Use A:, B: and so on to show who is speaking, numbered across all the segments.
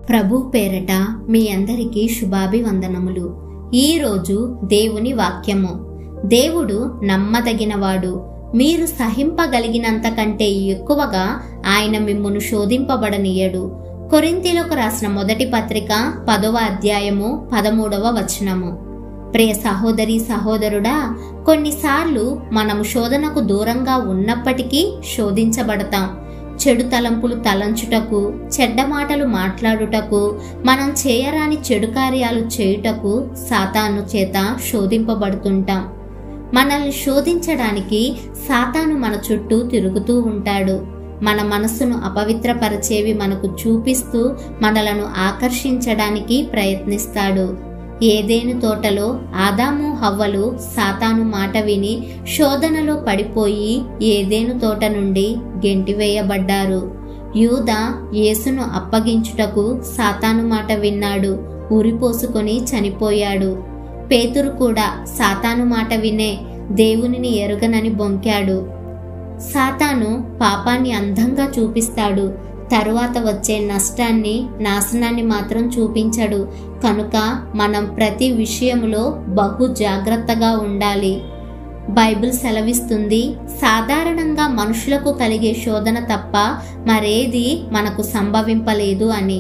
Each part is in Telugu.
A: ప్రభు పేరట మీ అందరికీ శుభాభివందనములు. ఈరోజు దేవుని వాక్యము. దేవుడు నమ్మదగినవాడు, మీరు సహింపగలిగినంత కంటే ఎక్కువగా ఆయన మిమ్మును శోధింపబడనీయడు. కొరింథీయులకు రాసిన మొదటి పత్రిక 10వ అధ్యాయము 13వ వచనము. ప్రియ సహోదరి సహోదరుడా, కొన్నిసార్లు మనము శోధనకు దూరంగా ఉన్నప్పటికీ శోధించబడతాం. చెడు తలంపులు తలంచుటకు, చెడ్డ మాటలు మాట్లాడుటకు, మనం చేయరాని చెడు కార్యాలు చేయుటకు సాతాను చేత శోధింపబడుతుంటాం. మనల్ని శోధించడానికి సాతాను మన చుట్టూ తిరుగుతూ ఉంటాడు. మన మనసును అపవిత్రపరిచేవి మనకు చూపిస్తూ మనలను ఆకర్షించడానికి ప్రయత్నిస్తాడు. ఏదెను తోటలో ఆదాము హవ్వలు సాతాను మాట విని శోధనలో పడిపోయి ఏదెను తోట నుండి గెంటివేయబడ్డారు. యూదా యేసును అప్పగించుటకు సాతాను మాట విన్నాడు, ఉరిపోసుకొని చనిపోయాడు. పేతురు కూడా సాతాను మాట వినే దేవునిని ఎరుగనని బొంకాడు. సాతాను పాపాన్ని అందంగా చూపిస్తాడు, తరువాత వచ్చే నష్టాన్ని, నాశనాన్ని మాత్రం చూపించడు. కనుక మనం ప్రతి విషయంలో బహు జాగ్రత్తగా ఉండాలి. బైబిల్ సెలవిస్తుంది, సాధారణంగా మనుషులకు కలిగే శోధన తప్ప మరేది మనకు సంభవింపలేదు అని.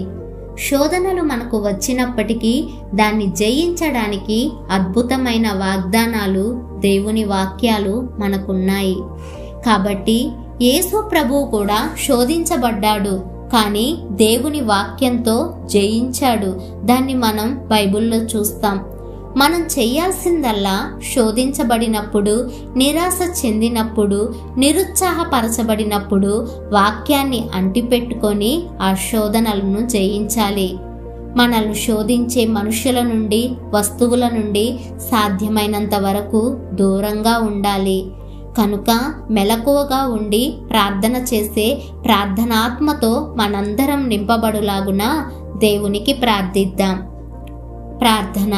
A: శోధనలు మనకు వచ్చినప్పటికీ దాన్ని జయించడానికి అద్భుతమైన వాగ్దానాలు, దేవుని వాక్యాలు మనకున్నాయి. కాబట్టి యేసు ప్రభువు కూడా శోధించబడ్డాడు, కానీ దేవుని వాక్యంతో జయించాడు. దాన్ని మనం బైబిల్లో చూస్తాం. మనం చేయాల్సిందల్లా శోధించబడినప్పుడు, నిరాశ చెందినప్పుడు, నిరుత్సాహపరచబడినప్పుడు వాక్యాన్ని అంటిపెట్టుకొని ఆ శోధనలను జయించాలి. మనల్ని శోధించే మనుషుల నుండి, వస్తువుల నుండి సాధ్యమైనంత వరకు దూరంగా ఉండాలి. కనుక మెలకువగా ఉండి ప్రార్థన చేసే ప్రార్థనాత్మతో మనందరం నింపబడులాగున దేవునికి ప్రార్థిద్దాం. ప్రార్థన.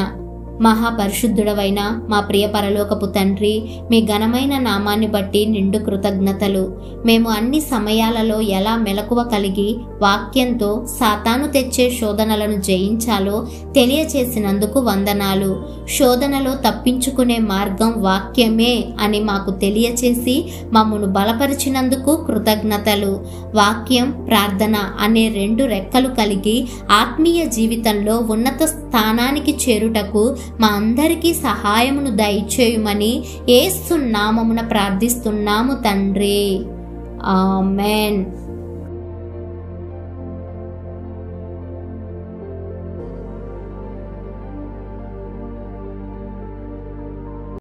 A: మహాపరిశుద్ధుడవైన మా ప్రియ పరలోకపు తండ్రి, మీ ఘనమైన నామాన్ని బట్టి నిండు కృతజ్ఞతలు. మేము అన్ని సమయాలలో ఎలా మెలకువ కలిగి వాక్యంతో సాతాను తెచ్చే శోధనలను జయించాలో తెలియచేసినందుకు వందనాలు. శోధనలో తప్పించుకునే మార్గం వాక్యమే అని మాకు తెలియచేసి మమ్మను బలపరిచినందుకు కృతజ్ఞతలు. వాక్యం, ప్రార్థన అనే 2 రెక్కలు కలిగి ఆత్మీయ జీవితంలో ఉన్నత స్థానానికి చేరుటకు మా అందరికీ సహాయమును దయచేయుమని యేసు నామమున ప్రార్థిస్తున్నాము తండ్రి. ఆమేన్.